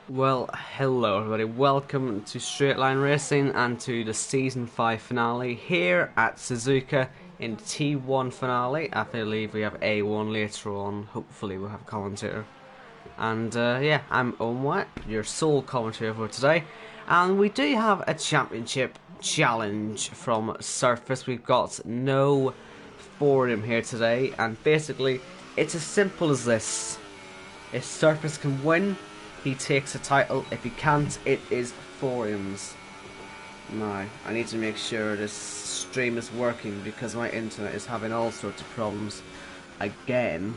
Well, hello everybody, welcome to Straight Line Racing and to the Season 5 finale here at Suzuka in T1 finale. I believe we have A1 later on, hopefully we'll have a commentator. And yeah, I'm Owen White, your sole commentator for today. And we do have a championship challenge from Surface. We've got no forum here today, and basically it's as simple as this. If Surface can win, he takes a title. If he can't, it is forums. Now, I need to make sure this stream is working because my internet is having all sorts of problems again.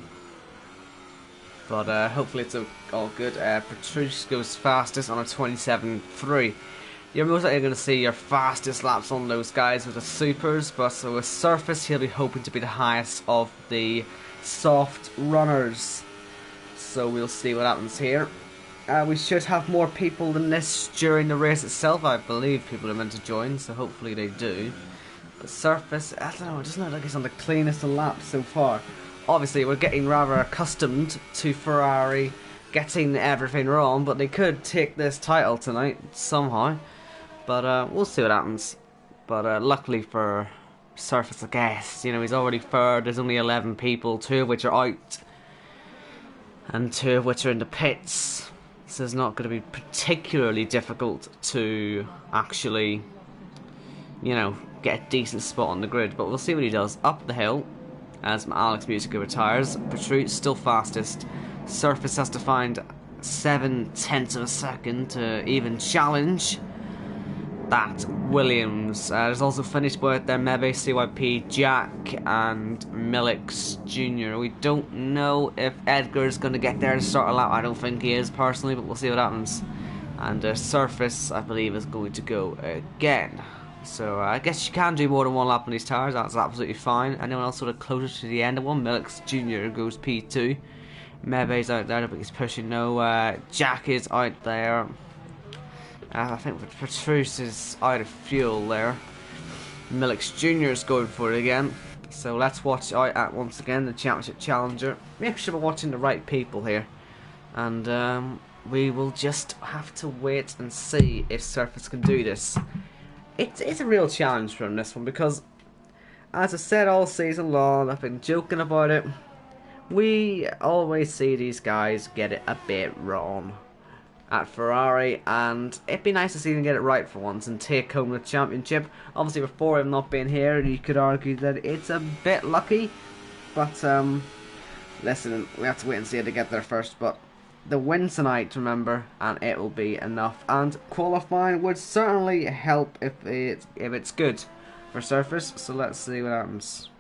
But hopefully it's all good. Patrice goes fastest on a 27.3. You're most likely going to see your fastest laps on those guys with the supers, but so with Surface, he'll be hoping to be the highest of the soft runners. So we'll see what happens here. We should have more people than this during the race itself. I believe people are meant to join, so hopefully they do. But Surface, I don't know, it doesn't look like he's on the cleanest of laps so far. Obviously, we're getting rather accustomed to Ferrari getting everything wrong, but they could take this title tonight somehow. But we'll see what happens. But luckily for Surface, I guess, you know, he's already third. There's only 11 people, 2 of which are out, and 2 of which are in the pits. So it's not going to be particularly difficult to actually, you know, get a decent spot on the grid. But we'll see what he does. Up the hill, as Alex Musica retires. Patrice still fastest. Surface has to find 7/10 of a second to even challenge that Williams. There's also finished with their Mebe, CYP, Jack and Millix Jr. We don't know if Edgar's going to get there to start a lap. I don't think he is personally, but we'll see what happens. And Surface, I believe, is going to go again. So I guess you can do more than one lap on these tires. That's absolutely fine. Anyone else sort of closer to the end of one? Millix Jr. goes P2. Mebe's out there, but he's pushing no. Jack is out there. I think Patrice is out of fuel there. Millix Jr. is going for it again. So let's watch out at once again the Championship Challenger. Make sure we're watching the right people here. And we will just have to wait and see if Surface can do this. It's a real challenge from this one because, as I said all season long, I've been joking about it. We always see these guys get it a bit wrong at Ferrari, and it'd be nice to see them get it right for once and take home the championship. Obviously, before him not being here, you could argue that it's a bit lucky, but listen, we have to wait and see how to get there first. But the win tonight, remember, and it will be enough. And qualifying would certainly help if it's good for Surface. So let's see what happens.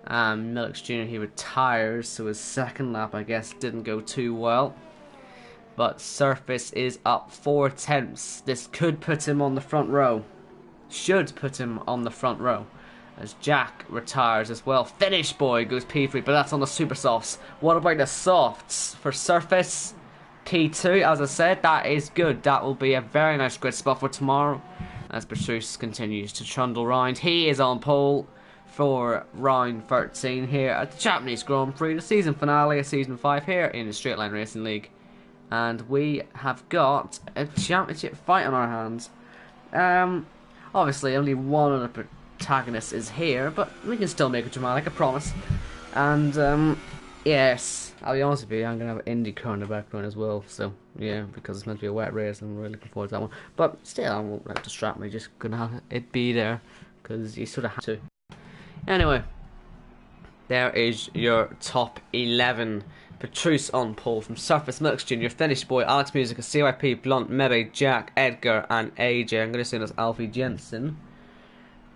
Millix Jr. he retires, so his second lap I guess didn't go too well. But Surface is up 4/10. This could put him on the front row. Should put him on the front row. As Jack retires as well. Finish boy goes P3, but that's on the super softs. What about the softs for Surface? P2, as I said, that is good. That will be a very nice grid spot for tomorrow. As Patrice continues to trundle around. He is on pole for round 13 here at the Japanese Grand Prix, the season finale of season 5 here in the Straight Line Racing League. And we have got a championship fight on our hands. Obviously only one of the protagonists is here, but we can still make it dramatic, I promise. And yes, I'll be honest with you, I'm going to have IndyCar in the background as well. So yeah, because it's meant to be a wet race, I'm really looking forward to that one. But still, I won't have to distract me, just going to have it be there, because you sort of have to. Anyway, there is your top 11. Patrice on pole from Surface, Millix Jr., Finish Boy, Alex Musica, CYP, Blunt, Mebe, Jack, Edgar, and AJ. I'm going to say that's Alfie Jensen,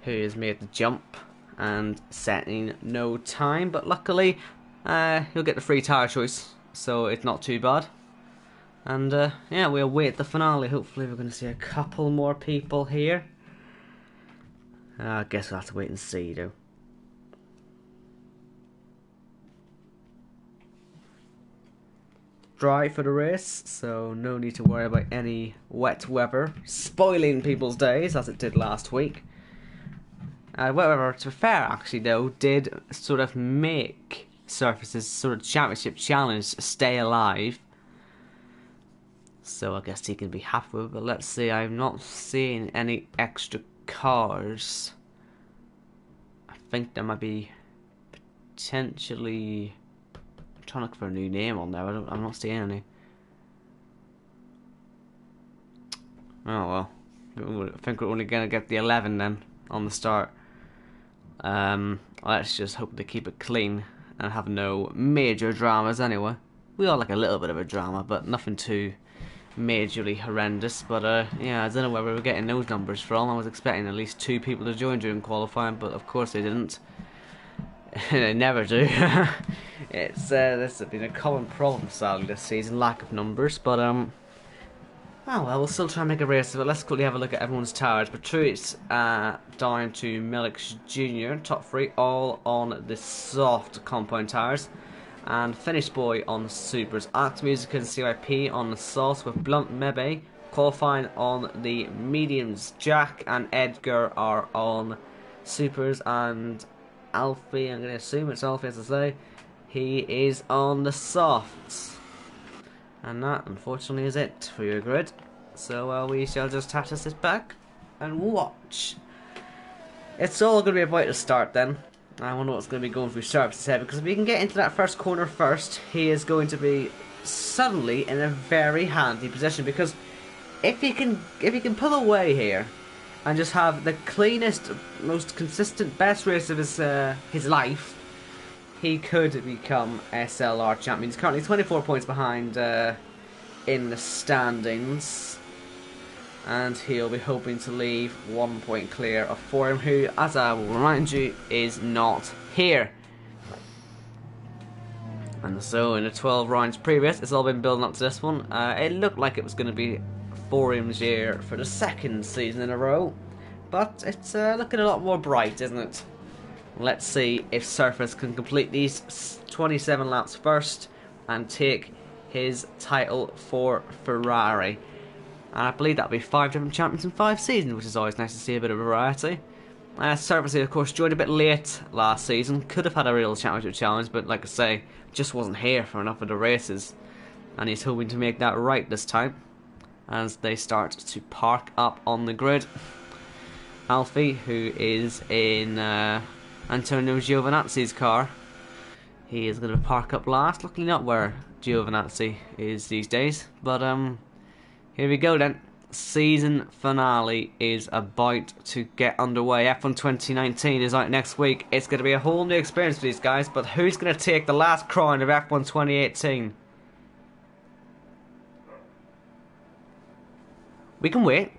who has made the jump and setting no time. But luckily, he'll get the free tyre choice, so it's not too bad. And yeah, we'll wait the finale. Hopefully, we're going to see a couple more people here. I guess we'll have to wait and see, though. Dry for the race, so no need to worry about any wet weather spoiling people's days as it did last week. Wet weather, to be fair, actually though, did sort of make Surface's sort of championship challenge, Stay Alive. So I guess he can be happy with it. But let's see, I'm not seeing any extra cars. I think there might be potentially... I'm trying to look for a new name on there. I'm not seeing any. Oh well. I think we're only going to get the 11 then on the start. Let's just hope they keep it clean and have no major dramas anyway. We all like a little bit of a drama, but nothing too majorly horrendous. But yeah, I don't know where we were getting those numbers from. I was expecting at least 2 people to join during qualifying, but of course they didn't. They never do. It's this has been a common problem sadly this season, lack of numbers. But oh well, we'll still try and make a race of it. Let's quickly have a look at everyone's tires. Patrice down to Milix Jr. Top 3 all on the soft compound tires. And Finish Boy on the Supers. Alex Music and CYP on the sauce with Blunt Mebe. Qualifying on the mediums. Jack and Edgar are on Supers. And Alfie, I'm going to assume it's Alfie as I say, he is on the softs. And that, unfortunately, is it for your grid. So we shall just have to sit back and watch. It's all going to be about to start then. I wonder what's going to be going through Surface's head, because if we can get into that first corner first, he is going to be suddenly in a very handy position. Because if he can pull away here and just have the cleanest, most consistent, best race of his life, he could become SLR champion. He's currently 24 points behind in the standings. And he'll be hoping to leave 1 point clear of Forum, who, as I will remind you, is not here. And so, in the 12 rounds previous, it's all been building up to this one. It looked like it was going to be Forum's year for the 2nd season in a row. But it's looking a lot more bright, isn't it? Let's see if Surface can complete these 27 laps first and take his title for Ferrari. And I believe that'll be 5 different champions in 5 seasons, which is always nice to see a bit of variety. Surface, of course, joined a bit late last season. Could have had a real championship challenge, but like I say, just wasn't here for enough of the races. And he's hoping to make that right this time as they start to park up on the grid. Alfie, who is in Antonio Giovinazzi's car, he is going to park up last. Luckily not where Giovinazzi is these days, but here we go then. Season finale is about to get underway. F1 2019 is out next week. It's going to be a whole new experience for these guys, but who's going to take the last crown of F1 2018? We can wait.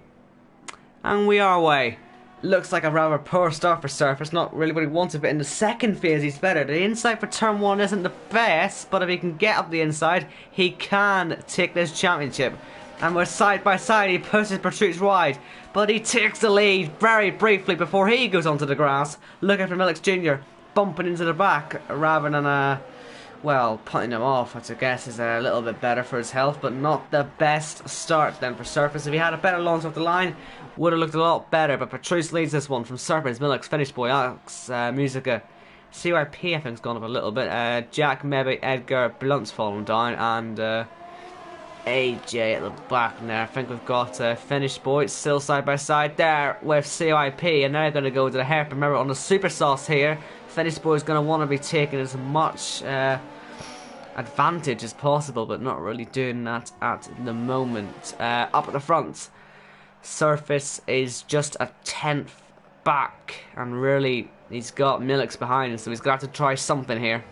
And we are away. Looks like a rather poor start for Surface. Not really what he wanted, but in the second phase he's better. The inside for turn 1 isn't the best, but if he can get up the inside, he can take this championship. And we're side by side. He pushes Patrice wide, but he takes the lead very briefly before he goes onto the grass. Looking for Milix Jr. bumping into the back rather than well, putting him off, which I guess is a little bit better for his health, but not the best start then for Surface. If he had a better launch off the line, would have looked a lot better, but Patrice leads this one from Surface. Milix, Finish Boy, Alex, Musica, CYP I think's gone up a little bit, Jack, Mebe, Edgar, Blunt's fallen down, and AJ at the back there. I think we've got Finish Boy still side by side there with CYP, and they're going to go to the hairpin. Remember, on the super sauce here, Finish Boy is going to want to be taking as much advantage as possible, but not really doing that at the moment. Up at the front, Surface is just a 10th back, and really he's got Milix behind him, so he's going to have to try something here.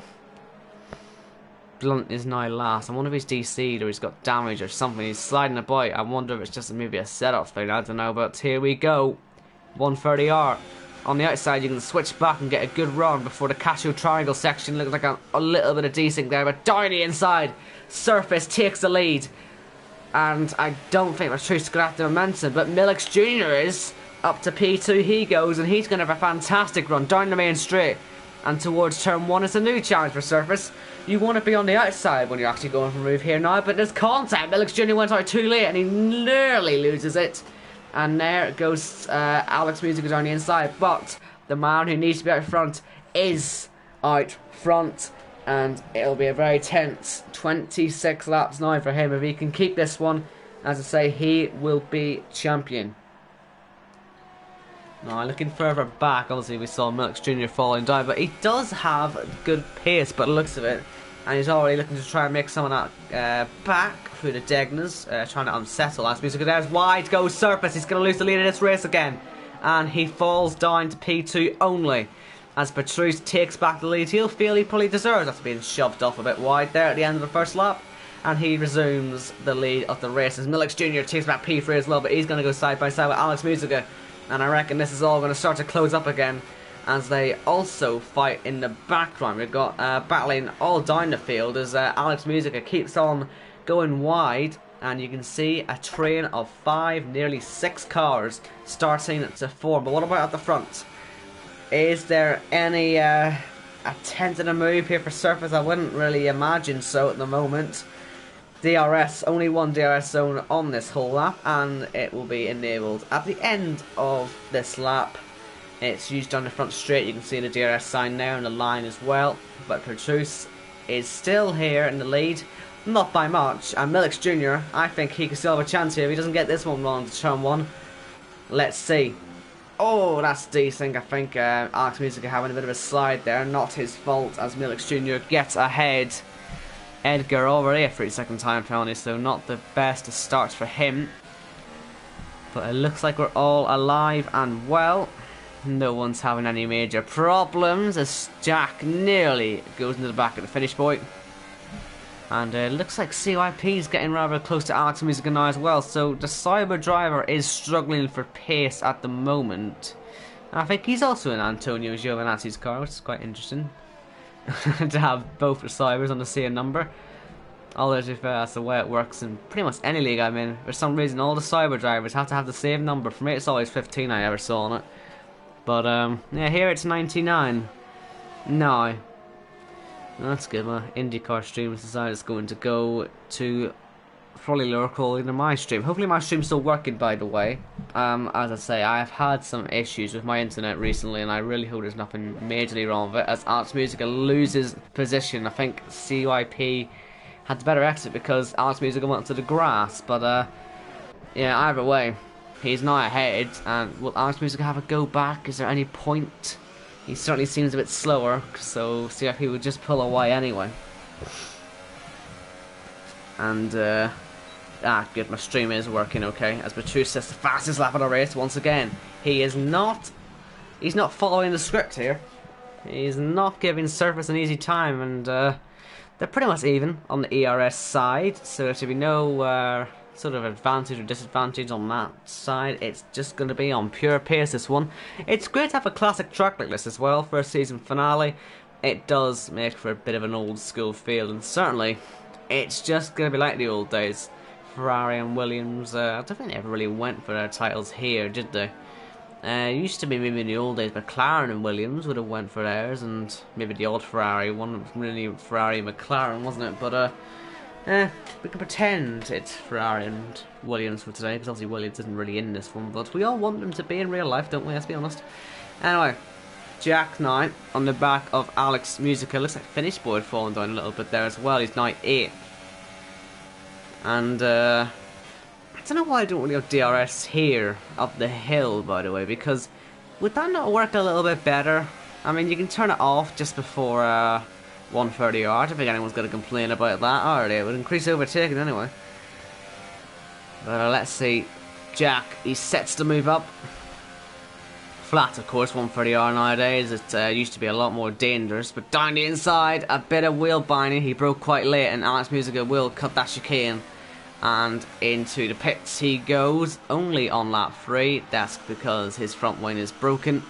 Blunt is now last. I wonder if he's DC'd or he's got damage or something. He's sliding about. I wonder if it's just maybe a setup thing. I don't know, but here we go. 130R. On the outside, you can switch back and get a good run before the Casio Triangle section. Looks like a little bit of desync there, but down the inside, Surface takes the lead. And I don't think Patrice is going to have the momentum, but Milix Jr. is up to P2. He goes, and he's going to have a fantastic run down the main straight. And towards turn 1, it's a new challenge for Surface. You want to be on the outside when you're actually going for a move here now, but there's contact. Milix Jr. went out too late, and he nearly loses it. And there goes Alex Music down the inside, but the man who needs to be out front is out front. And it'll be a very tense 26 laps now for him. If he can keep this one, as I say, he will be champion. Now, looking further back, obviously we saw Milks Jr. falling down, but he does have good pace by the looks of it. And he's already looking to try and make someone out back through the Degners, trying to unsettle Alex Musica. There's wide goes Surface. He's going to lose the lead of this race again. And he falls down to P2 only. As Petrus takes back the lead, he'll feel he probably deserves after being shoved off a bit wide there at the end of the first lap. And he resumes the lead of the race as Milks Jr. takes back P3 as well, but he's going to go side by side with Alex Musica. And I reckon this is all going to start to close up again as they also fight in the background. We've got battling all down the field as Alex Musica keeps on going wide, and you can see a train of 5, nearly 6 cars starting to form. But what about at the front? Is there any attempt at a move here for Surface? I wouldn't really imagine so at the moment. DRS, only one DRS zone on this whole lap, and it will be enabled at the end of this lap. It's used on the front straight. You can see the DRS sign there and the line as well. But Petrus is still here in the lead, not by much. And Milks Jr., I think he can still have a chance here if he doesn't get this one wrong to turn 1. Let's see. Oh, that's decent. I think Alex Musica having a bit of a slide there. Not his fault as Milks Jr. gets ahead. Edgar already a 3-second time penalty, so not the best of starts for him. But it looks like we're all alive and well. No one's having any major problems as Jack nearly goes into the back of the finish point. And it looks like CYP is getting rather close to Alex Musica now as well. So the Cyber driver is struggling for pace at the moment. I think he's also in Antonio Giovinazzi's car, which is quite interesting. To have both the Cybers on the same number. Although to be fair, that's the way it works in pretty much any league I'm in. For some reason all the Cyber drivers have to have the same number. For me it's always 15 I ever saw on it. But yeah, here it's 99. No. That's good. My IndyCar stream has decided it's going to go to probably lower quality than my stream. Hopefully my stream's still working, by the way. As I say, I've had some issues with my internet recently, and I really hope there's nothing majorly wrong with it. As Alex Musica loses position, I think CYP had the better exit because Alex Musica went to the grass. But yeah, either way, he's now ahead. And will Alex Musica have a go back? Is there any point? He certainly seems a bit slower, so CYP would just pull away anyway. And good, my stream is working okay. As Petrus says, the fastest lap of the race once again. He's not following the script here. He's not giving Surface an easy time, and they're pretty much even on the ERS side, so there should be no sort of advantage or disadvantage on that side. It's just going to be on pure pace, this one. It's great to have a classic track like this as well for a season finale. It does make for a bit of an old school feel, and certainly it's just going to be like the old days. Ferrari and Williams, I don't think they ever really went for their titles here, did they? It used to be maybe in the old days McLaren and Williams would have went for theirs, and maybe the old Ferrari one was really Ferrari and McLaren, wasn't it? But we can pretend it's Ferrari and Williams for today, because obviously Williams isn't really in this one, but we all want them to be in real life, don't we? Let's be honest. Anyway, Jack now on the back of Alex Musica. Looks like finish board falling down a little bit there as well. He's now 8th. And I don't know why I don't really have DRS here up the hill, by the way, because would that not work a little bit better? I mean, you can turn it off just before 130R. I don't think anyone's going to complain about that, are they? It would increase overtaking anyway. But let's see. Jack, he sets to move up. Flat, of course, 130R nowadays. It used to be a lot more dangerous. But down the inside, a bit of wheel binding. He broke quite late, and Alex Musica will cut that chicane. And into the pits he goes, only on lap 3. That's because his front wing is broken.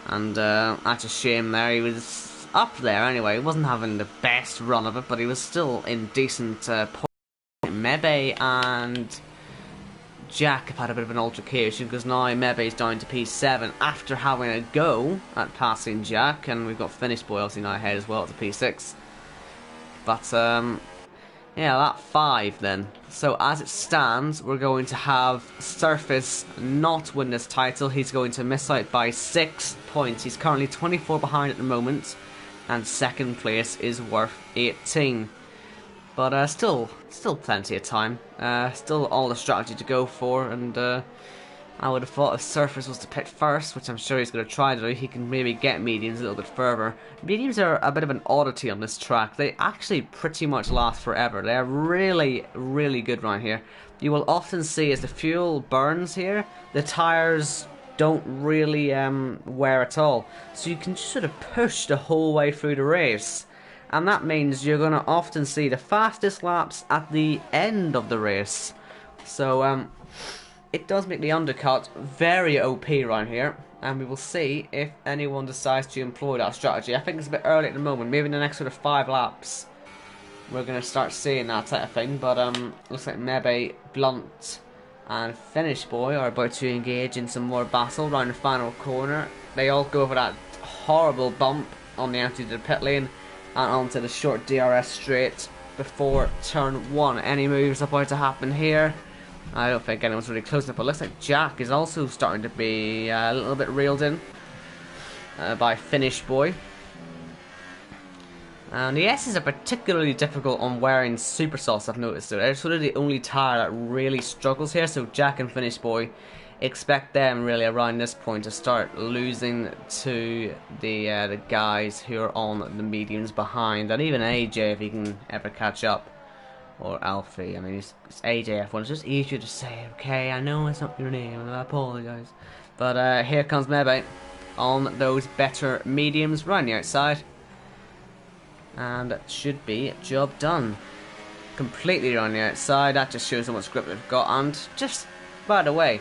And that's a shame there. He was up there anyway. He wasn't having the best run of it, but he was still in decent point. Mebe and Jack have had a bit of an altercation, because now Mebe's down to P7 after having a go at passing Jack, and we've got Finish Boy obviously now ahead as well to P6. But yeah, lap 5 then. So as it stands, we're going to have Surface not win this title. He's going to miss out by 6 points. He's currently 24 behind at the moment. and second place is worth 18. But still plenty of time. Still all the strategy to go for, and I would have thought if Surface was to pit first, which I'm sure he's going to try to do, he can maybe get mediums a little bit further. Mediums are a bit of an oddity on this track. They actually pretty much last forever. They are really, really good around here. You will often see as the fuel burns here, the tyres don't really wear at all. So you can just sort of push the whole way through the race. And that means you're going to often see the fastest laps at the end of the race. So it does make the undercut very OP around here, and we will see if anyone decides to employ that strategy. I think it's a bit early at the moment. Maybe in the next sort of 5 laps we're going to start seeing that type of thing. But looks like maybe Blunt and Finish Boy are about to engage in some more battle around the final corner. They all go over that horrible bump on the entry to the pit lane and onto the short DRS straight before turn 1. Any moves about to happen here? I don't think anyone's really close enough, but it looks like Jack is also starting to be a little bit reeled in by Finish Boy. And the S's are particularly difficult on wearing super softs, I've noticed. So they're sort of the only tyre that really struggles here. So Jack and Finish Boy, expect them really around this point to start losing to the guys who are on the mediums behind, and even AJ if he can ever catch up, or Alfie. I mean, it's AJ F1. It's just easier to say. Okay, I know it's not your name, and I apologise. But here comes Mebe on those better mediums round the outside, and it should be job done. Completely around the outside. That just shows how much grip they've got. And just by the way,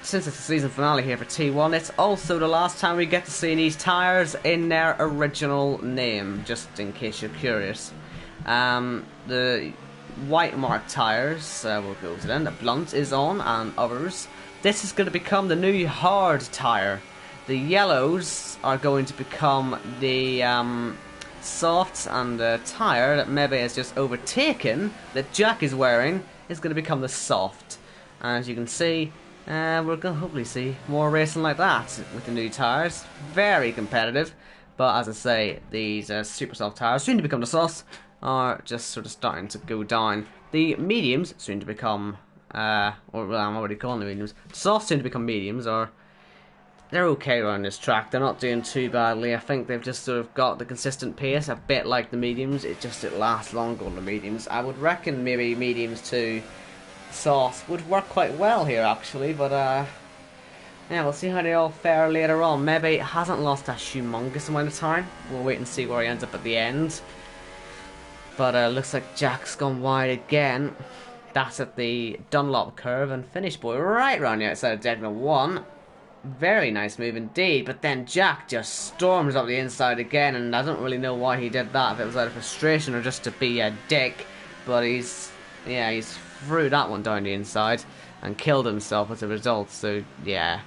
since it's the season finale here for T1, it's also the last time we get to see these tyres in their original name, just in case you're curious. The white mark tyres will go to them. The Blunt is on, and others. This is going to become the new hard tyre. The yellows are going to become the soft, and the tyre that Mebe has just overtaken, that Jack is wearing, is going to become the soft. And as you can see, we're going to hopefully see more racing like that with the new tyres. Very competitive, but as I say, these super soft tyres, soon to become the softs, are just sort of starting to go down. The mediums, soon to become, or well, I'm already calling the mediums, the softs soon to become mediums, are they're okay around this track. They're not doing too badly. I think they've just sort of got the consistent pace, a bit like the mediums. It lasts longer on the mediums. I would reckon maybe mediums to softs would work quite well here actually, but yeah, we'll see how they all fare later on. Maybe hasn't lost a humongous amount of time. We'll wait and see where he ends up at the end. But looks like Jack's gone wide again. That's at the Dunlop curve, and Finish Boy right round the outside of Deadman 1. Very nice move indeed, but then Jack just storms up the inside again, and I don't really know why he did that, if it was out of frustration or just to be a dick, but he's threw that one down the inside and killed himself as a result. So yeah,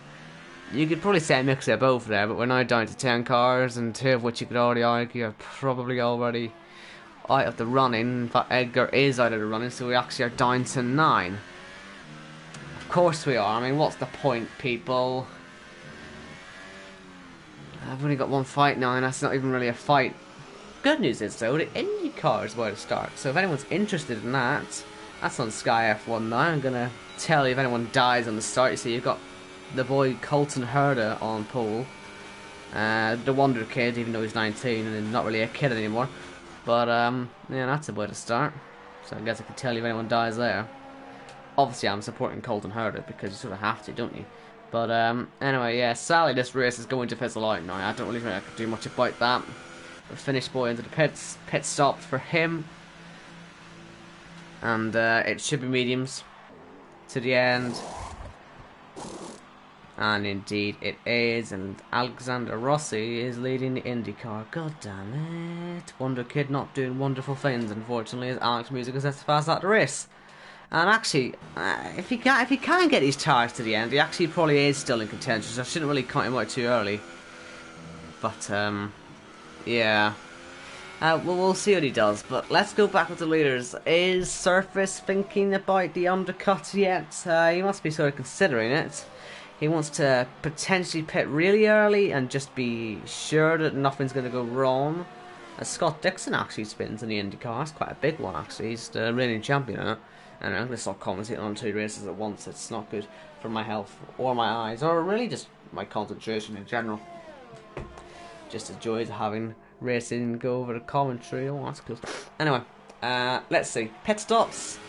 you could probably say a mix of both there, but we're now down to 10 cars, and 2 of which you could already argue are probably already out of the running. In fact, Edgar is out of the running, so we actually are down to 9. Of course we are. I mean, what's the point, people? I've only got one fight now, and that's not even really a fight. Good news is, though, the IndyCar is about to start, so if anyone's interested in that, that's on Sky F1 now. I'm going to tell you if anyone dies on the start. You see, you've got the boy Colton Herder on pole. The Wonder Kid, even though he's 19 and not really a kid anymore. But, yeah, that's about to start. So I guess I can tell you if anyone dies there. Obviously, I'm supporting Colton Herder because you sort of have to, don't you? But, anyway, yeah, sadly this race is going to fizzle out now. I don't really think I can do much about that. The Finish Boy into the pits. Pit stop for him. And it should be mediums to the end. And indeed it is. And Alexander Rossi is leading the IndyCar. God damn it. Wonder Kid not doing wonderful things, unfortunately, as Alex Music is as fast at the race. And actually, if he can get these tyres to the end, he actually probably is still in contention, so I shouldn't really count him out too early. But, yeah. Well, we'll see what he does, but let's go back with the leaders. Is Surface thinking about the undercut yet? He must be sort of considering it. He wants to potentially pit really early and just be sure that nothing's going to go wrong. Scott Dixon actually spins in the IndyCar. That's quite a big one, actually. He's the reigning champion in it. And I'm going to start commentating on 2 races at once. It's not good for my health or my eyes, or really just my concentration in general. Just the joys of having racing go over the commentary. Oh, that's cool. Anyway, let's see. Pit stops.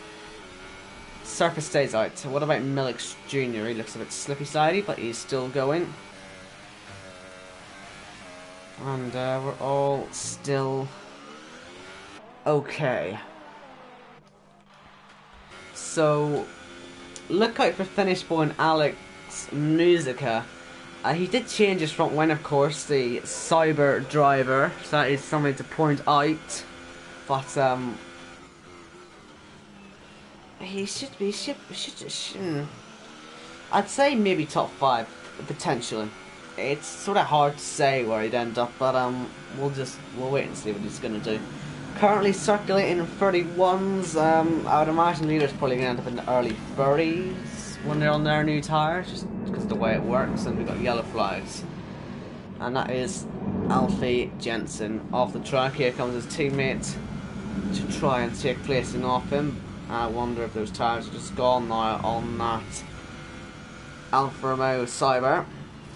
Surface stays out. What about Millix Jr.? He looks a bit slippy-sidey, but he's still going. And we're all still okay. So, look out for finish point Alex Musica. He did change his front wing, of course, the Cyber driver. So that is something to point out. But he should. I'd say maybe top 5 potentially. It's sort of hard to say where he'd end up, but we'll wait and see what he's gonna do. Currently circulating in 31s. I would imagine leaders probably gonna end up in the early 30s when they're on their new tires, just because of the way it works. And we've got yellow flags, and that is Alfie Jensen off the track. Here comes his teammate to try and take placing off him. I wonder if those tires are just gone now on that Alfa Romeo Cyber.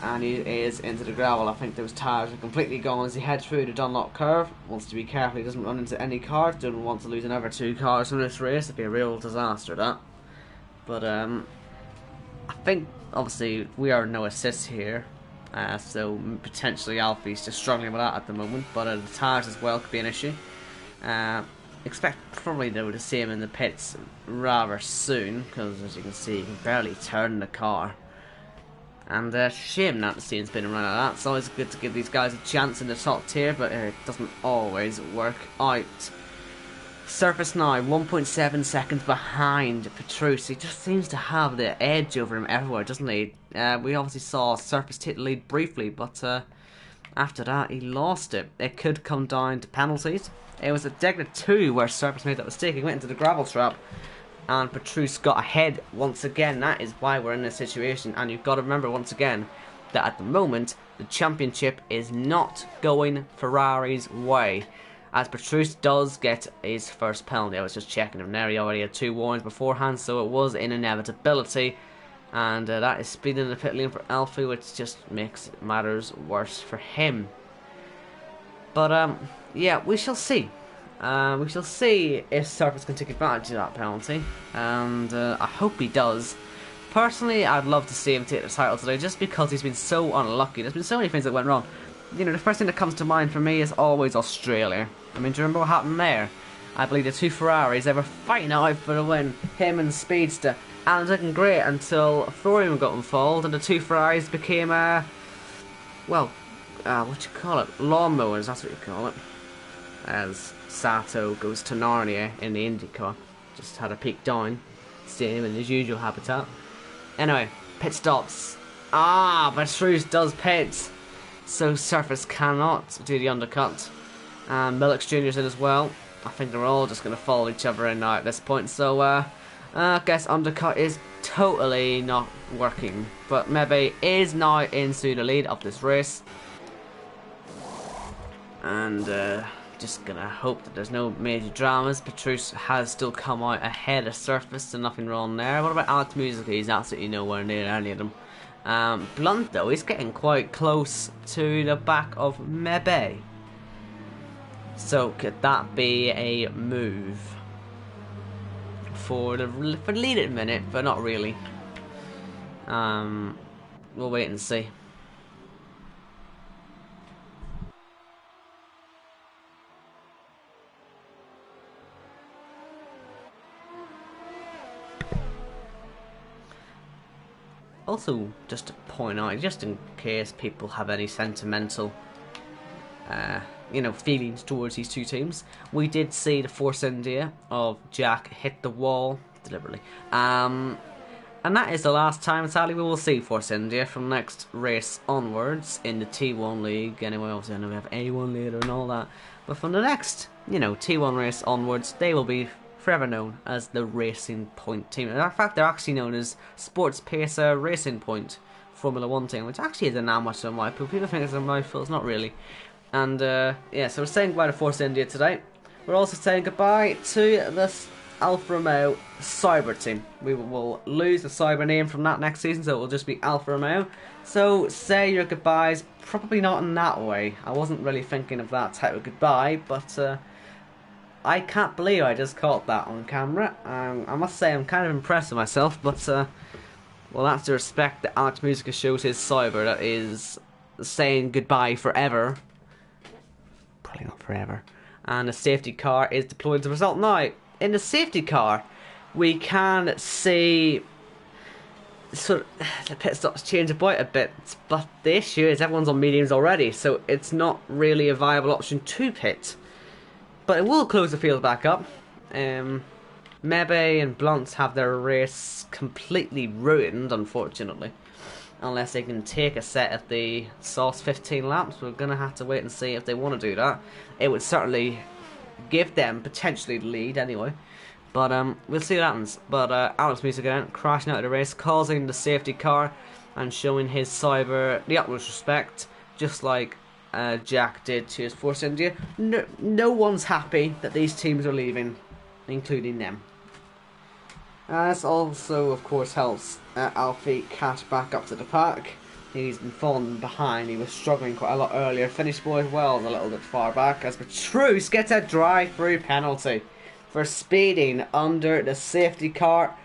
And he is into the gravel. I think those tires are completely gone as he heads through the Dunlop curve. Wants to be careful he doesn't run into any cars. Doesn't want to lose another 2 cars in this race. It'd be a real disaster, that. But I think obviously we are no assists here, so potentially Alfie's just struggling with that at the moment. But the tires as well could be an issue. Expect probably though to see him in the pits rather soon, because as you can see, he can barely turn the car. And shame not to see him spinning around like that. It's always good to give these guys a chance in the top tier, but it doesn't always work out. Surface now, 1.7 seconds behind Petrus. He just seems to have the edge over him everywhere, doesn't he? We obviously saw Surface take the lead briefly, but after that he lost it. It could come down to penalties. It was at Degner 2 where Surface made that mistake. He went into the gravel trap, and Petrus got ahead once again. That is why we're in this situation. And you've got to remember once again that at the moment the championship is not going Ferrari's way, as Petrus does get his first penalty. I was just checking him there. He already had 2 warnings beforehand, so it was an inevitability. And that is speed in the pit lane for Alfie, which just makes matters worse for him. But yeah, we shall see. We shall see if Surface can take advantage of that penalty, and I hope he does. Personally, I'd love to see him take the title today, just because he's been so unlucky. There's been so many things that went wrong. You know, the first thing that comes to mind for me is always Australia. I mean, do you remember what happened there? I believe the 2 Ferraris, they were fighting out for the win, him and Speedster, and it was looking great until Thorium got involved, and the 2 Ferraris became, well, what you call it? Lawnmowers, that's what you call it. As Sato goes to Narnia in the IndyCar. Just had a peek down, seeing him in his usual habitat. Anyway, pit stops. But Petrus does pit, so Surface cannot do the undercut. And Millix Jr.'s in as well. I think they're all just going to follow each other in now at this point. So I guess undercut is totally not working. But Mebe is now into the lead of this race. And just gonna hope that there's no major dramas. Petrus has still come out ahead of Surface, so nothing wrong there. What about Alex Musica? He's absolutely nowhere near any of them. Blunt though, he's getting quite close to the back of Mebe. So could that be a move for the lead at a minute? But not really. We'll wait and see. Also, just to point out, just in case people have any sentimental, you know, feelings towards these 2 teams, we did see the Force India of Jack hit the wall deliberately. And that is the last time, sadly, we will see Force India from next race onwards in the T1 League. Anyway, obviously I know we have A1 later and all that, but from the next, you know, T1 race onwards, they will be forever known as the Racing Point team. And in fact, they're actually known as Sports Pacer Racing Point Formula 1 team, which actually isn't that much of a mouthful. People think it's a mouthful, it's not really. And yeah, so we're saying goodbye to Force India today. We're also saying goodbye to this Alfa Romeo Cyber team. We will lose the Cyber name from that next season, so it will just be Alfa Romeo. So say your goodbyes, probably not in that way. I wasn't really thinking of that type of goodbye, but I can't believe I just caught that on camera. I must say I'm kind of impressed with myself, but well, that's the respect that Alex Musica shows his Cyber, that is saying goodbye forever. Probably not forever. And the safety car is deployed to the result. Now, in the safety car, we can see sort of the pit stops change about a bit, but the issue is everyone's on mediums already, so it's not really a viable option to pit. But it will close the field back up. Mebe and Blunt have their race completely ruined, unfortunately. Unless they can take a set of the Sauce 15 laps. We're going to have to wait and see if they want to do that. It would certainly give them potentially the lead anyway. But we'll see what happens. But Alex Music again crashing out of the race, causing the safety car and showing his Cyber the utmost respect, just like Jack did to his Force India. No one's happy that these teams are leaving, including them. This also, of course, helps Alfie catch back up to the pack. He's been falling behind. He was struggling quite a lot earlier. Finished boy well, a little bit far back, as Petrus gets a drive-through penalty for speeding under the safety car.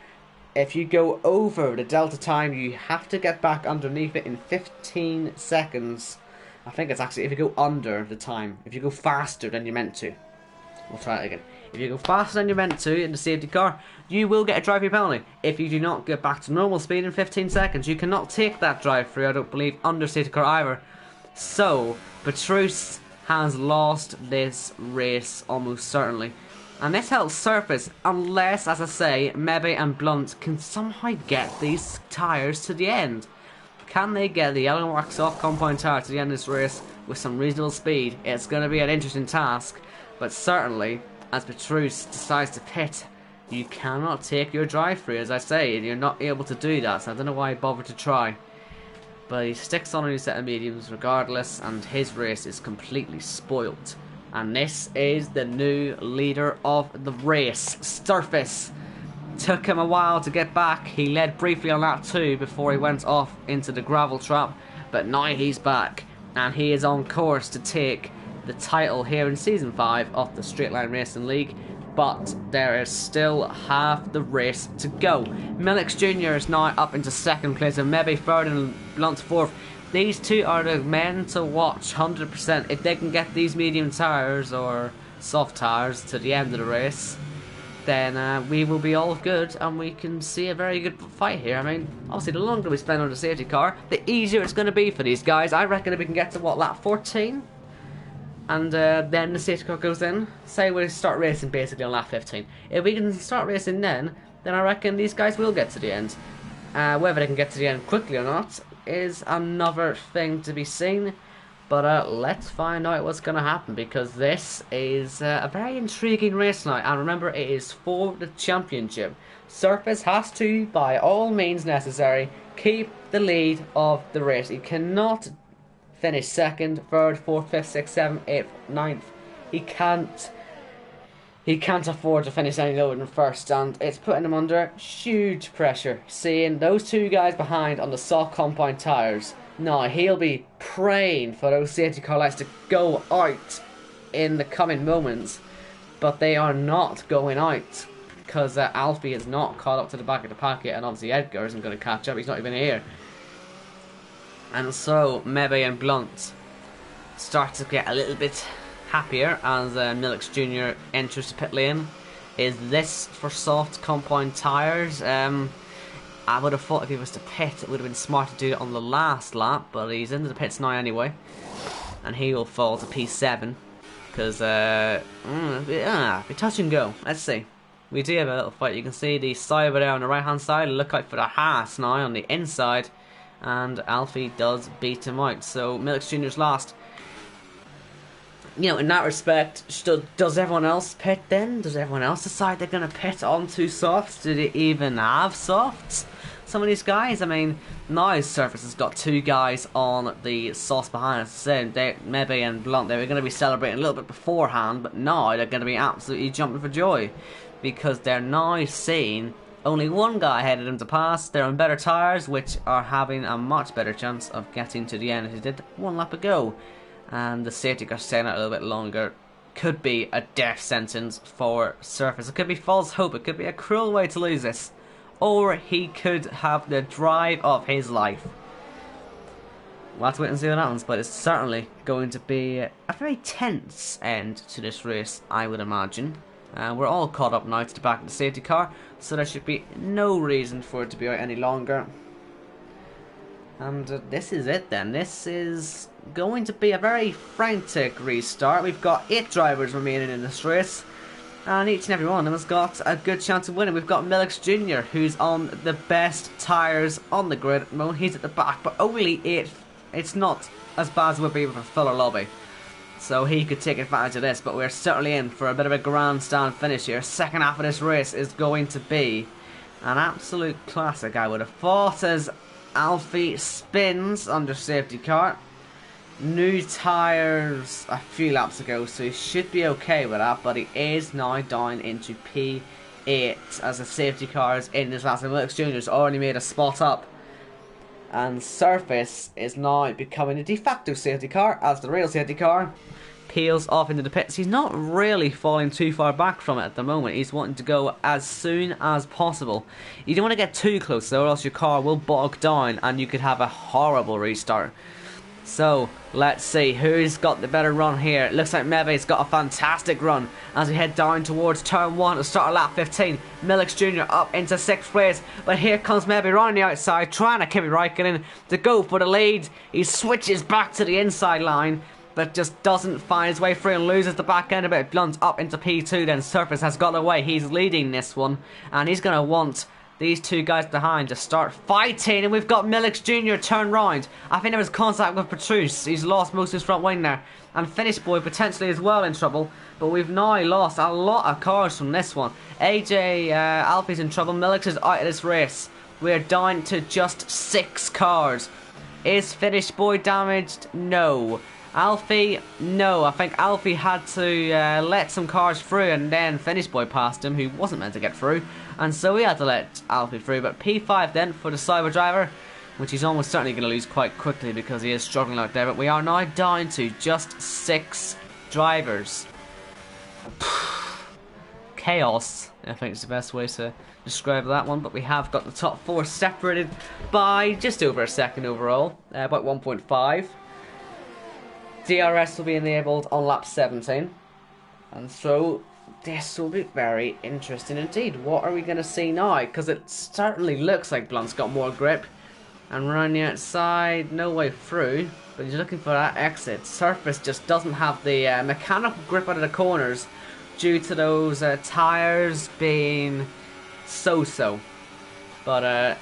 If you go over the delta time, you have to get back underneath it in 15 seconds. I think it's actually if you go under the time. If you go faster than you're meant to. We'll try it again. If you go faster than you're meant to in the safety car, you will get a drive-through penalty. If you do not get back to normal speed in 15 seconds, you cannot take that drive-through, I don't believe, under safety car either. So, Petrus has lost this race almost certainly. And this helps surface, unless, as I say, Mebe and Blunt can somehow get these tyres to the end. Can they get the Yellow Wax Soft compound tyre to the end of this race with some reasonable speed? It's going to be an interesting task, but certainly, as Petrus decides to pit, you cannot take your drive-through, as I say, and you're not able to do that, so I don't know why he bothered to try. But he sticks on a new set of mediums regardless, and his race is completely spoilt. And this is the new leader of the race, Surface. Took him a while to get back. He led briefly on lap 2 before he went off into the gravel trap, but now he's back, and he is on course to take the title here in Season 5 of the Straight Line Racing League, but there is still half the race to go. Millix Jr. is now up into second place, and maybe third and Blunt fourth. These two are the men to watch 100%. If they can get these medium tyres or soft tyres to the end of the race, then we will be all good and we can see a very good fight here. I mean, obviously the longer we spend on the safety car, the easier it's going to be for these guys. I reckon if we can get to, what, lap 14? And then the safety car goes in. Say we start racing basically on lap 15. If we can start racing then I reckon these guys will get to the end. Whether they can get to the end quickly or not is another thing to be seen. But let's find out what's going to happen, because this is a very intriguing race now. And remember, it is for the championship. Surface has to, by all means necessary, keep the lead of the race. He cannot finish second, third, fourth, fifth, sixth, seventh, eighth, ninth. He can't afford to finish any lower than first, and it's putting him under huge pressure. Seeing those two guys behind on the soft compound tyres. Now he'll be praying for those safety car lights to go out in the coming moments, but they are not going out because Alfie is not caught up to the back of the pack yet, and obviously Edgar isn't going to catch up. He's not even here. And so Mebe and Blunt start to get a little bit happier as Millix Jr. enters the pit lane. Is this for soft compound tyres? I would have thought if he was to pit, it would have been smart to do it on the last lap, but he's into the pits now anyway, and he will fall to P7 because be touch and go. Let's see. We do have a little fight. You can see the Cyber there on the right hand side. Look out for the Haas now on the inside, and Alfie does beat him out. So Millix Jr.'s last. You know, in that respect, does everyone else pit then? Does everyone else decide they're going to pit onto softs? Do they even have softs? some of these guys. I mean, now Surface has got 2 guys on the sauce behind us. So Mebe and Blunt, they were going to be celebrating a little bit beforehand, but now they're going to be absolutely jumping for joy because they're now seeing only 1 guy ahead of them to pass. They're on better tyres, which are having a much better chance of getting to the end as they did 1 lap ago. And the safety car staying out a little bit longer could be a death sentence for Surface. It could be false hope. It could be a cruel way to lose this. Or he could have the drive of his life. We'll have to wait and see what happens, but it's certainly going to be a very tense end to this race, I would imagine. We're all caught up now to the back of the safety car, so there should be no reason for it to be out any longer. And this is it then. This is going to be a very frantic restart. We've got 8 drivers remaining in this race, and each and every one of them has got a good chance of winning. We've got Millix Jr., who's on the best tyres on the grid at the moment. He's at the back, but only 8th. It's not as bad as it would be with a fuller lobby. So he could take advantage of this, but we're certainly in for a bit of a grandstand finish here. Second half of this race is going to be an absolute classic, I would have thought, as Alfie spins under safety car. New tyres a few laps ago, so he should be okay with that, but he is now down into P8 as the safety car is in his last. Millix Jr. has already made a spot up, and Surface is now becoming a de facto safety car as the real safety car peels off into the pits. He's not really falling too far back from it at the moment. He's wanting to go as soon as possible. You don't want to get too close though, or else your car will bog down and you could have a horrible restart. So let's see who's got the better run here. It looks like Meve's got a fantastic run as we head down towards turn 1 to start of lap 15. Millix Jr. up into 6th place, but here comes Meve running the outside, trying to Kimi Räikkönen to go for the lead. He switches back to the inside line, but just doesn't find his way through and loses the back end a bit. Blunt up into P2, then Surface has got away. He's leading this one, and he's going to want these 2 guys behind to start fighting, and we've got Millix Jr. turn round. I think there was contact with Petrus. He's lost most of his front wing there, and Finish Boy potentially as well in trouble, but we've now lost a lot of cars from this one. AJ Alfie's in trouble. Millix is out of this race. We're down to just 6 cars. Is Finish Boy damaged? No. Alfie, no. I think Alfie had to let some cars through, and then Finish Boy passed him, who wasn't meant to get through, and so we had to let Alfie through. But P5 then for the Cyber Driver, which he's almost certainly going to lose quite quickly because he is struggling out there. But we are now down to just 6 drivers. Chaos, I think is the best way to describe that one. But we have got the top 4 separated by just over a second overall, about 1.5. DRS will be enabled on lap 17, and so this will be very interesting indeed. What are we going to see now? Because it certainly looks like Blunt's got more grip, and around the outside, no way through, but he's looking for that exit. Surface just doesn't have the mechanical grip out of the corners due to those tyres being so-so. But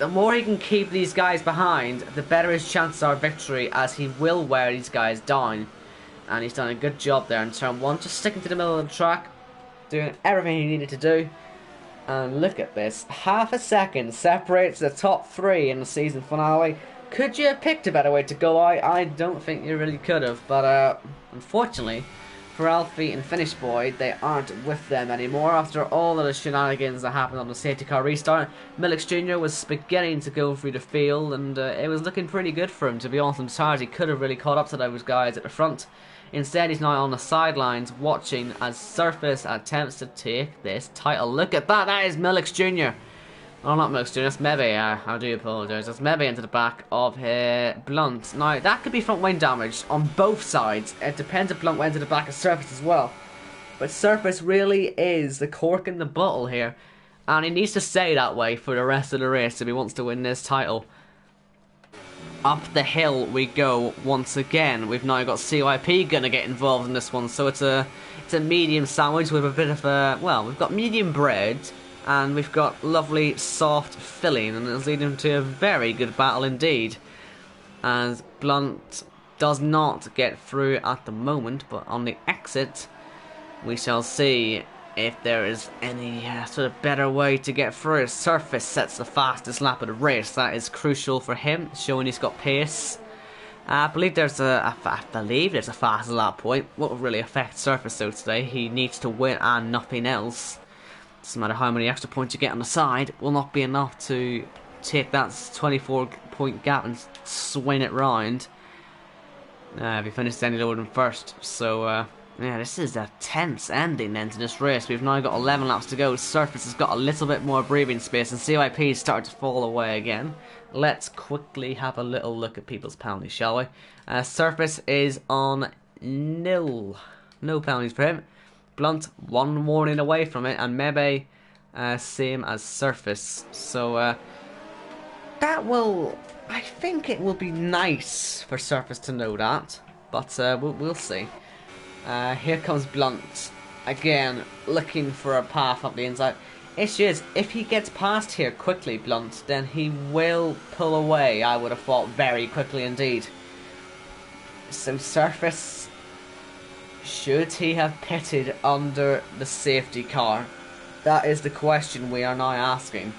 the more he can keep these guys behind, the better his chances are of victory, as he will wear these guys down. And he's done a good job there in turn 1, just sticking to the middle of the track, doing everything he needed to do. And look at this, half a second separates the top 3 in the season finale. Could you have picked a better way to go out? I don't think you really could have, but unfortunately for Alfie and Finish Boy, they aren't with them anymore after all of the shenanigans that happened on the safety car restart. Millix Jr. was beginning to go through the field, and it was looking pretty good for him, to be honest. I'm sorry, he could have really caught up to those guys at the front. Instead, he's now on the sidelines watching as Surface attempts to take this title. Look at that, that is Millix Jr. Oh, not Millix Jr., that's Mebe. I do apologise. That's Mebe into the back of Blunt. Now, that could be front wing damage on both sides. It depends if Blunt went into the back of Surface as well. But Surface really is the cork in the bottle here, and he needs to stay that way for the rest of the race if he wants to win this title. Up the hill we go once again. We've now got CYP going to get involved in this one, so it's a medium sandwich with a bit of a, well, we've got medium bread and we've got lovely soft filling, and it's leading to a very good battle indeed, as Blunt does not get through at the moment, but on the exit we shall see if there is any sort of better way to get through. Surface sets the fastest lap of the race. That is crucial for him, showing he's got pace. I believe there's a faster lap point. What will really affect Surface though today? He needs to win and nothing else. Doesn't matter how many extra points you get on the side, will not be enough to take that 24-point gap and swing it round. If he finishes any lower than first. So yeah, this is a tense ending then to this race. We've now got 11 laps to go. Surface has got a little bit more breathing space, and CYP is starting to fall away again. Let's quickly have a little look at people's penalties, shall we? Surface is on nil. No penalties for him. Blunt, one warning away from it, and Mebe, same as Surface. So that will, I think it will be nice for Surface to know that, but we'll see. Here comes Blunt again, looking for a path up the inside. Issue is, if he gets past here quickly, Blunt, then he will pull away, I would have thought, very quickly indeed. So Surface, should he have pitted under the safety car? That is the question we are now asking.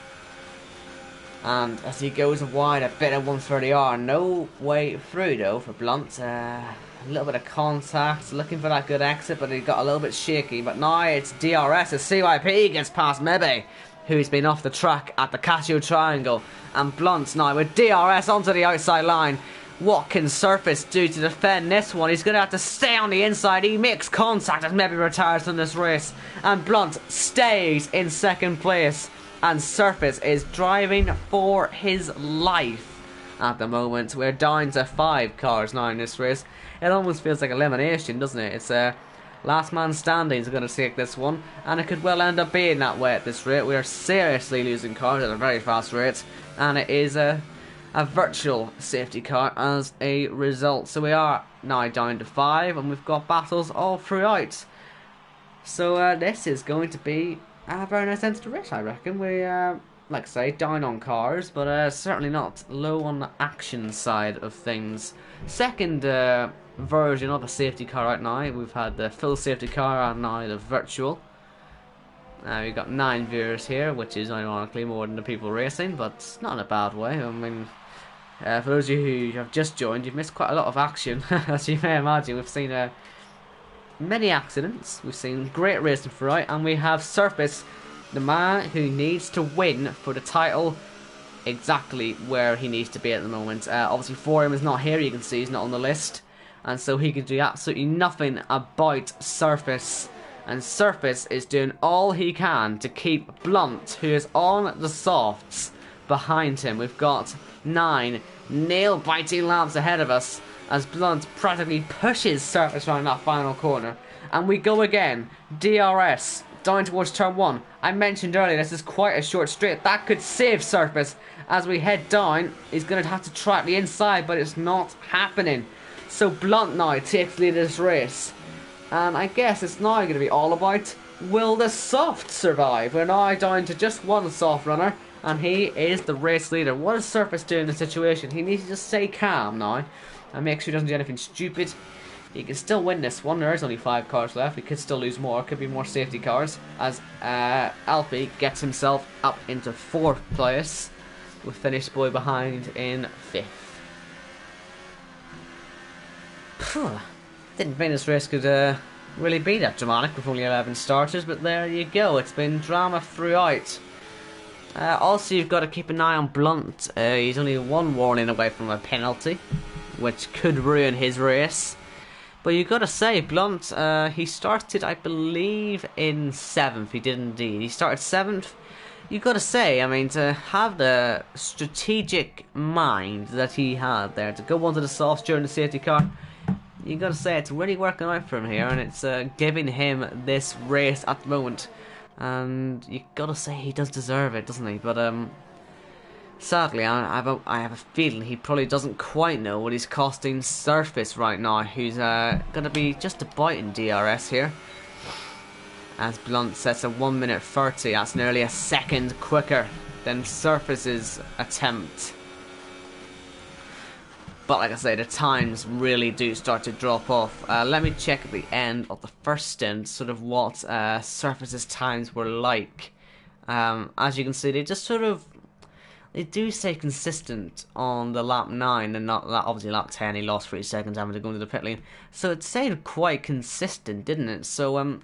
And as he goes wide, a bit of 130R, no way through though for Blunt. A little bit of contact, looking for that good exit, but he got a little bit shaky. But now it's DRS as CYP gets past Mebe, who's been off the track at the Casio Triangle. And Blunt now with DRS onto the outside line. What can Surface do to defend this one? He's going to have to stay on the inside. He makes contact as Mebe retires from this race. And Blunt stays in second place. And Surface is driving for his life at the moment. We're down to 5 cars now in this race. It almost feels like elimination, doesn't it? It's last man standing is going to take this one, and it could well end up being that way at this rate. We are seriously losing cars at a very fast rate, and it is a virtual safety car as a result. So we are now down to 5, and we've got battles all throughout. So this is going to be a very nice end to the race, I reckon. We, like I say, down on cars, but certainly not low on the action side of things. Second version of a safety car right now. We've had the full safety car and now the virtual. We've got 9 viewers here, which is ironically more than the people racing, but not in a bad way. I mean, for those of you who have just joined, you've missed quite a lot of action, as you may imagine. We've seen many accidents, we've seen great racing throughout, and we have Surface, the man who needs to win for the title, exactly where he needs to be at the moment. Obviously Forum is not here, you can see he's not on the list, and so he can do absolutely nothing about Surface. And Surface is doing all he can to keep Blunt, who is on the softs, behind him. We've got 9 nail-biting laps ahead of us as Blunt practically pushes Surface around that final corner. And we go again. DRS down towards turn 1. I mentioned earlier this is quite a short straight. That could save Surface. As we head down, he's going to have to track the inside, but it's not happening. So Blunt now takes lead of this race. And I guess it's now going to be all about, will the soft survive? We're now down to just one soft runner, and he is the race leader. What does Surface do in the situation? He needs to just stay calm now and make sure he doesn't do anything stupid. He can still win this one. There is only 5 cars left. We could still lose more. Could be more safety cars. As Alfie gets himself up into 4th place, with Finnish Boy behind in 5th. Didn't think this race could really be that dramatic with only 11 starters, but there you go. It's been drama throughout. Also, you've got to keep an eye on Blunt. He's only 1 warning away from a penalty, which could ruin his race. But you've got to say, Blunt, he started, I believe, in 7th. He did indeed. He started 7th. You've got to say, I mean, to have the strategic mind that he had there, to go onto the softs during the safety car, you got to say it's really working out for him here, and it's giving him this race at the moment. And you got to say he does deserve it, doesn't he? But sadly, I have a feeling he probably doesn't quite know what he's costing Surface right now, who's going to be just about in DRS here. As Blunt sets a 1 minute 30, that's nearly a second quicker than Surface's attempt. But like I say, the times really do start to drop off. Let me check at the end of the first stint, sort of what Surface's times were like. As you can see, they do stay consistent on the lap 9 and not obviously lap 10. He lost 3 seconds having to go into the pit lane, so it stayed quite consistent, didn't it? So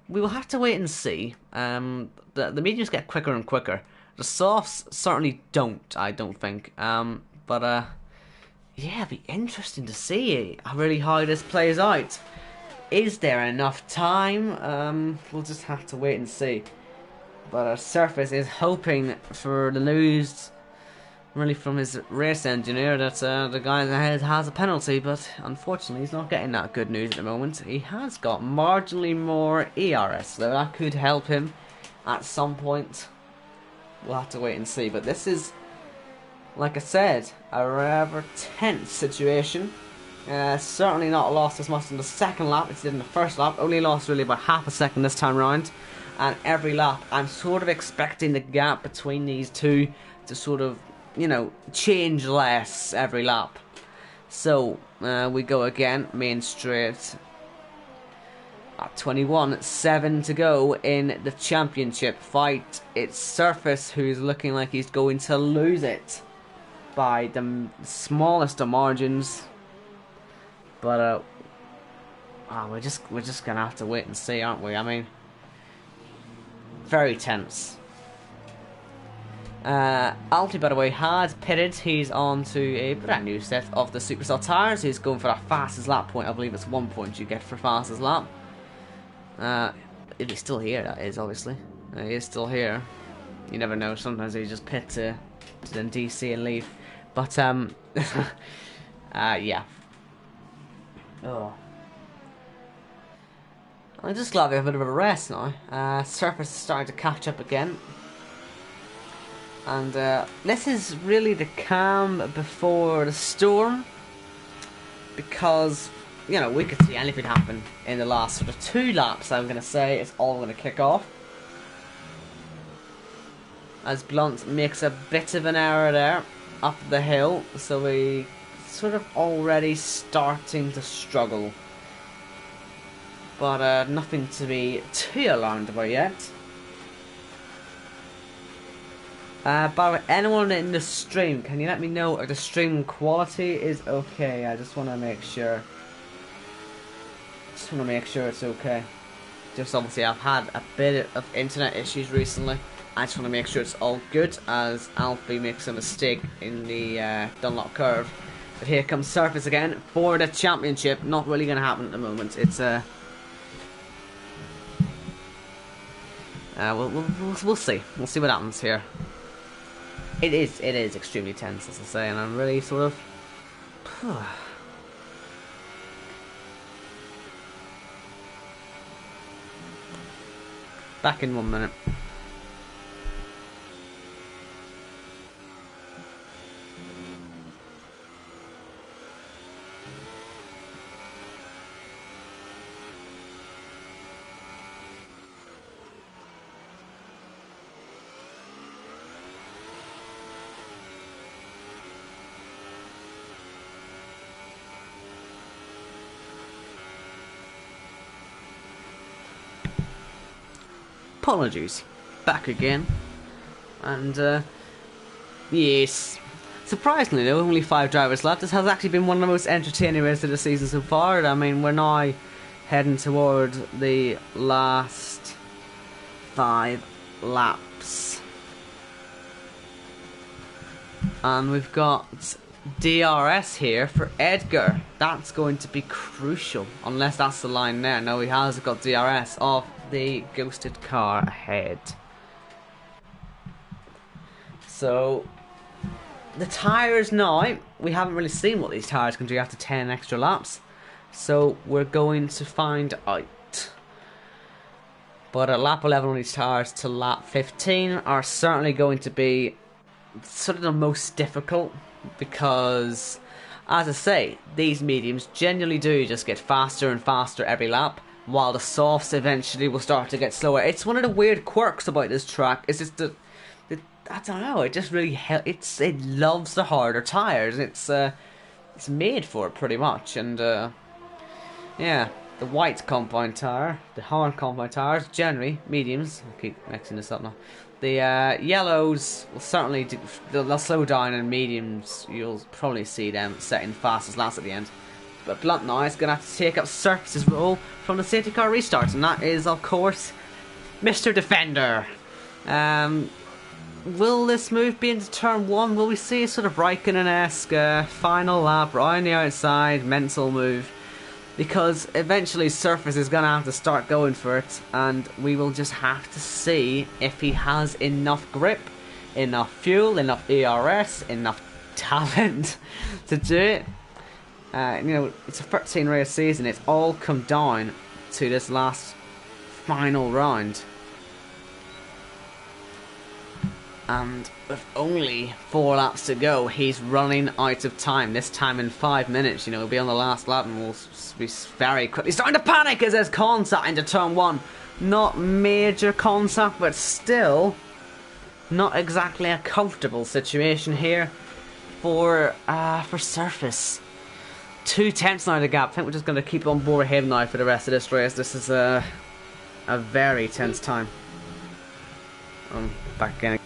we will have to wait and see. The mediums get quicker and quicker. The softs certainly don't, I don't think. But yeah, it'd be interesting to see really how this plays out. Is there enough time? We'll just have to wait and see. But Surface is hoping for the news, really, from his race engineer that the guy ahead has a penalty, but unfortunately he's not getting that good news at the moment. He has got marginally more ERS, so that could help him at some point. We'll have to wait and see, but this is, like I said, a rather tense situation. Certainly not lost as much in the second lap as he did in the first lap, only lost really about half a second this time round. And every lap, I'm sort of expecting the gap between these two to sort of, you know, change less every lap. So, we go again, main straight. At 21.7 to go in the championship fight. It's Surface who's looking like he's going to lose it by the smallest of margins. But, we're just gonna have to wait and see, aren't we? I mean, very tense. Alti, by the way, has pitted. He's on to a brand new set of the Superstar tyres. He's going for our fastest lap point. I believe it's 1 point you get for fastest lap. If he's still here, that is, obviously. He is still here. You never know. Sometimes he just pit to then DC and leave. But, yeah. Oh. I'm just glad we have a bit of a rest now. Surface is starting to catch up again. And this is really the calm before the storm. Because, you know, we could see anything happen in the last sort of 2 laps, I'm going to say. It's all going to kick off. As Blunt makes a bit of an error there up the hill. So we sort of already starting to struggle. But nothing to be too alarmed about yet. By anyone in the stream, can you let me know if the stream quality is okay? I just want to make sure. Just want to make sure it's okay. Just obviously I've had a bit of internet issues recently. I just want to make sure it's all good as Alfie makes a mistake in the Dunlop curve. But here comes Surface again for the championship. Not really going to happen at the moment. It's we'll see. We'll see what happens here. It is extremely tense, as I say, and I'm really sort of. Back in 1 minute. Apologies, back again, and yes, surprisingly though, only 5 drivers left. This has actually been one of the most entertaining races of the season so far. I mean, we're now heading toward the last 5 laps, and we've got DRS here for Edgar. That's going to be crucial, unless that's the line there. No, he has got DRS off the ghosted car ahead. So the tyres now, we haven't really seen what these tyres can do after 10 extra laps, so we're going to find out. But at lap 11 on these tyres to lap 15 are certainly going to be sort of the most difficult, because as I say, these mediums genuinely do just get faster and faster every lap, while the softs eventually will start to get slower. It's one of the weird quirks about this track. It's just the I don't know. It just really it loves the harder tires. It's it's made for it pretty much. And yeah, the white compound tire, the hard compound tires, generally mediums. I'll keep mixing this up now. The yellows will certainly they'll slow down, and mediums you'll probably see them setting fastest laps at the end. But Blunt now is going to have to take up Surface's role from the safety car restarts, and that is, of course, Mr. Defender. Will this move be into turn 1? Will we see a sort of Raikkonen-esque final lap right on the outside, mental move? Because eventually Surface is going to have to start going for it, and we will just have to see if he has enough grip, enough fuel, enough ERS, enough talent to do it. You know, it's a 13 race season. It's all come down to this last final round. And with only 4 laps to go, he's running out of time. This time in 5 minutes, you know, he'll be on the last lap and we'll be very quickly starting to panic as there's contact into turn 1. Not major contact, but still not exactly a comfortable situation here for Surface. 2 tenths now the gap. I think we're just going to keep on board him now for the rest of this race. This is a very tense time. Back again.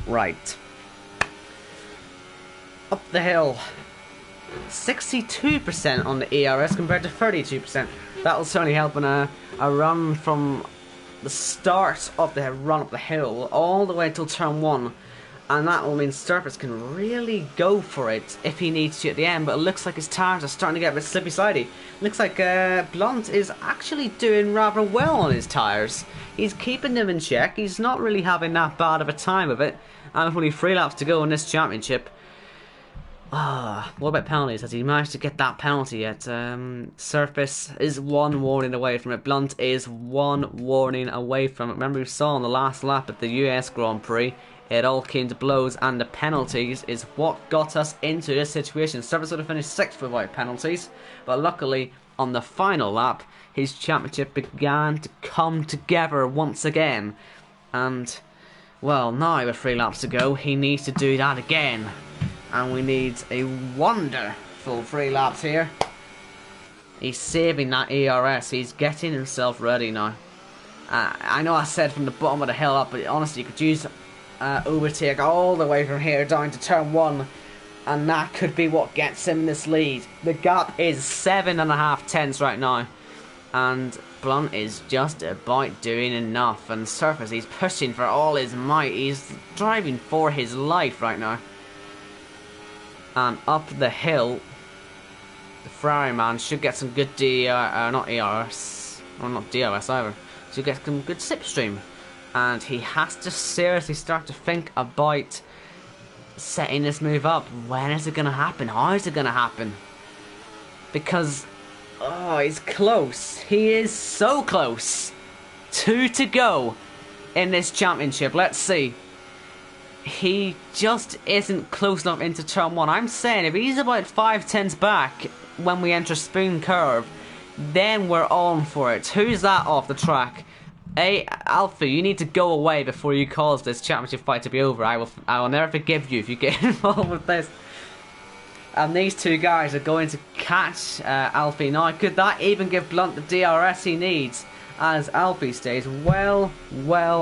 Right. Up the hill. 62% on the ERS compared to 32%. That'll certainly help in a run from the start of the run up the hill all the way till turn 1. And that will mean Surface can really go for it if he needs to at the end. But it looks like his tires are starting to get a bit slippy-slidey. Looks like Blunt is actually doing rather well on his tires. He's keeping them in check. He's not really having that bad of a time of it. And with only 3 laps to go in this championship. What about penalties? Has he managed to get that penalty yet? Surface is 1 warning away from it. Blunt is 1 warning away from it. Remember we saw on the last lap at the US Grand Prix, it all came to blows, and the penalties is what got us into this situation. Surface would have finished 6th without penalties, but luckily on the final lap, his championship began to come together once again. And, well, now with 3 laps to go, he needs to do that again. And we need a wonderful 3 laps here. He's saving that ERS. He's getting himself ready now. I know I said from the bottom of the hill up, but honestly, you could use overtake all the way from here down to turn 1. And that could be what gets him this lead. The gap is 7.5 tenths right now. And Blunt is just about doing enough. And Surface, he's pushing for all his might. He's driving for his life right now. And up the hill, the Ferrari man should get some good not ERS, or not DRS either. Should get some good slipstream, and he has to seriously start to think about setting this move up. When is it going to happen? How is it going to happen? Because, he's close. He is so close. 2 to go in this championship. Let's see. He just isn't close enough into turn 1. I'm saying if he's about 5 tenths back when we enter Spoon Curve, then we're on for it. Who's that off the track? Alpha, you need to go away before you cause this championship fight to be over. I will never forgive you if you get involved with this. And these 2 guys are going to catch Alfie. Now, could that even give Blunt the DRS he needs as Alfie stays well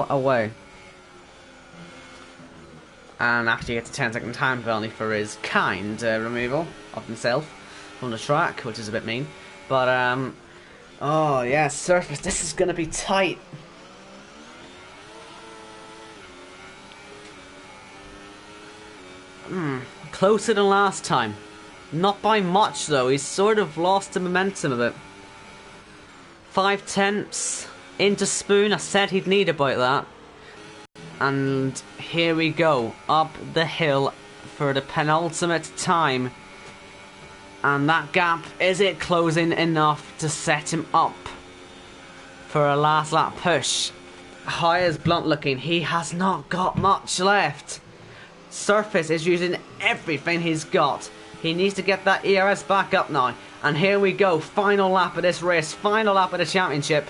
away? And actually gets a 10-second time penalty for his kind removal of himself from the track, which is a bit mean. But, oh yeah, Surface, this is going to be tight. Closer than last time. Not by much, though. He's sort of lost the momentum of it. 5 tenths into Spoon. I said he'd need about that. And here we go, up the hill for the penultimate time. And that gap, is it closing enough to set him up for a last lap push? How is Blunt looking? He has not got much left. Surface is using everything he's got. He needs to get that ERS back up now. And here we go, final lap of this race, final lap of the championship.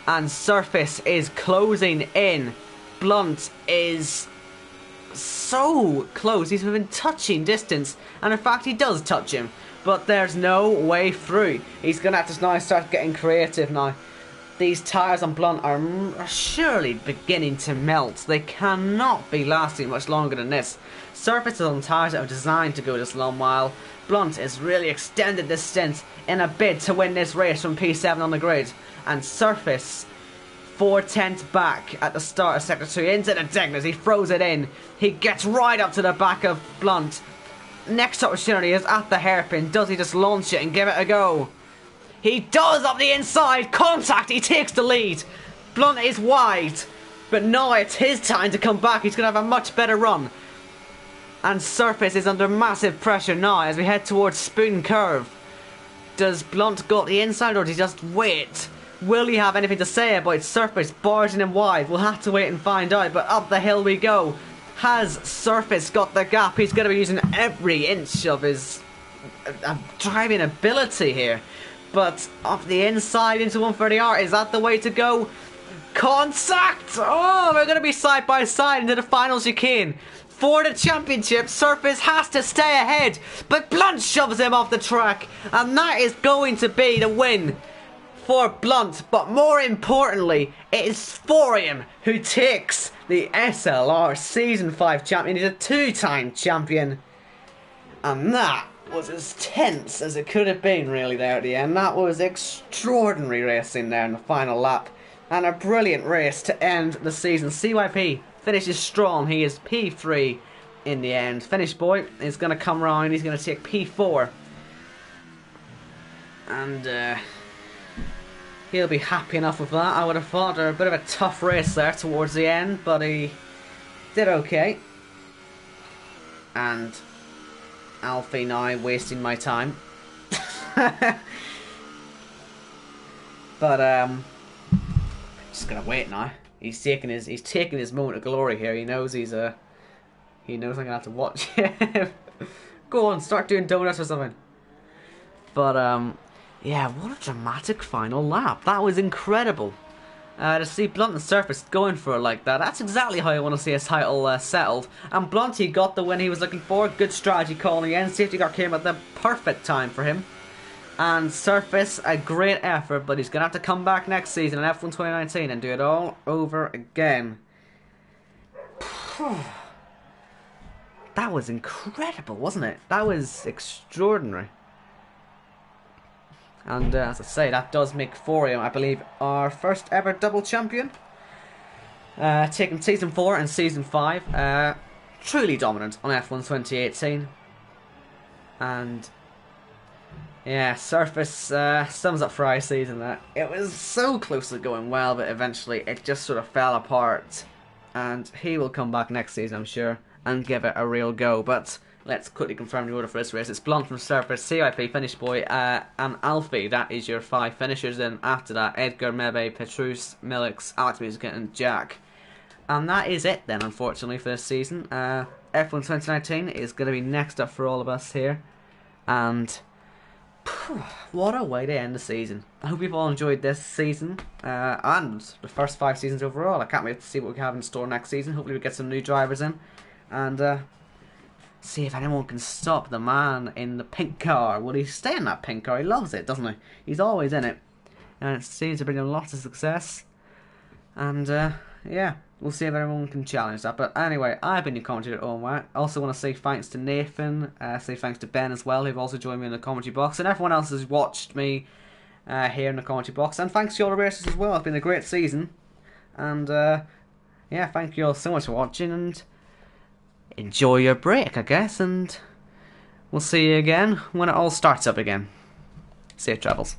And Surface is closing in. Blunt is so close, he's within touching distance. And in fact, he does touch him. But there's no way through. He's going to have to now start getting creative now. These tyres on Blunt are surely beginning to melt. They cannot be lasting much longer than this. Surface is on tyres that are designed to go this long while. Blunt has really extended this stint in a bid to win this race from P7 on the grid. And Surface, 4/10 back at the start of Sector 2 into the Digners. He throws it in. He gets right up to the back of Blunt. Next opportunity is at the hairpin. Does he just launch it and give it a go? He does up the inside. Contact. He takes the lead. Blunt is wide. But now it's his time to come back. He's going to have a much better run. And Surface is under massive pressure now as we head towards Spoon Curve. Does Blunt go up the inside or does he just wait? Will he have anything to say about Surface barging him wide? We'll have to wait and find out. But up the hill we go. Has Surface got the gap? He's going to be using every inch of his driving ability here. But off the inside into 130R, is that the way to go? Contact! Oh, we're going to be side by side into the final chicane. For the championship, Surface has to stay ahead. But Blunt shoves him off the track. And that is going to be the win for Blunt. But more importantly, it is Forium who takes the SLR Season 5 champion. He's a 2-time champion. And that was as tense as it could have been really there at the end. That was extraordinary racing there in the final lap. And a brilliant race to end the season. CYP finishes strong. He is P3 in the end. Finish Boy is going to come round. He's going to take P4. And he'll be happy enough with that, I would have thought. A bit of a tough race there towards the end, but he did okay. And Alfie now wasting my time. But just gonna wait now. He's taking his moment of glory here. He knows I'm gonna have to watch him. Go on, start doing donuts or something. But yeah, what a dramatic final lap. That was incredible. To see Blunt and Surface going for it like that, that's exactly how I want to see his title settled. And Blunt, he got the win he was looking for. Good strategy call in the end. Safety car came at the perfect time for him. And Surface, a great effort, but he's going to have to come back next season in F1 2019 and do it all over again. That was incredible, wasn't it? That was extraordinary. And as I say, that does make Forium, I believe, our first ever double champion. Taking Season 4 and Season 5. Truly dominant on F1 2018. And yeah, Surface sums up Fry's season there. It was so close to going well, but eventually it just sort of fell apart. And he will come back next season, I'm sure, and give it a real go. But let's quickly confirm the order for this race. It's Blunt from Surface, CIP, Finish Boy, and Alfie. That is your 5 finishers. Then after that, Edgar, Mebe, Petrus, Milix, Alex Music, and Jack. And that is it then, unfortunately, for this season. F1 2019 is going to be next up for all of us here. And what a way to end the season. I hope you've all enjoyed this season and the first 5 seasons overall. I can't wait to see what we have in store next season. Hopefully we get some new drivers in and see if anyone can stop the man in the pink car. Will he stay in that pink car? He loves it, doesn't he? He's always in it, and it seems to bring him lots of success. And yeah, we'll see if anyone can challenge that. But anyway, I've been your commentator, Omar. I also want to say thanks to Nathan, say thanks to Ben as well, who've also joined me in the commentary box, and everyone else who's watched me here in the commentary box. And thanks to all the racers as well. It's been a great season. And yeah, thank you all so much for watching, and enjoy your break, I guess. And we'll see you again when it all starts up again. Safe travels.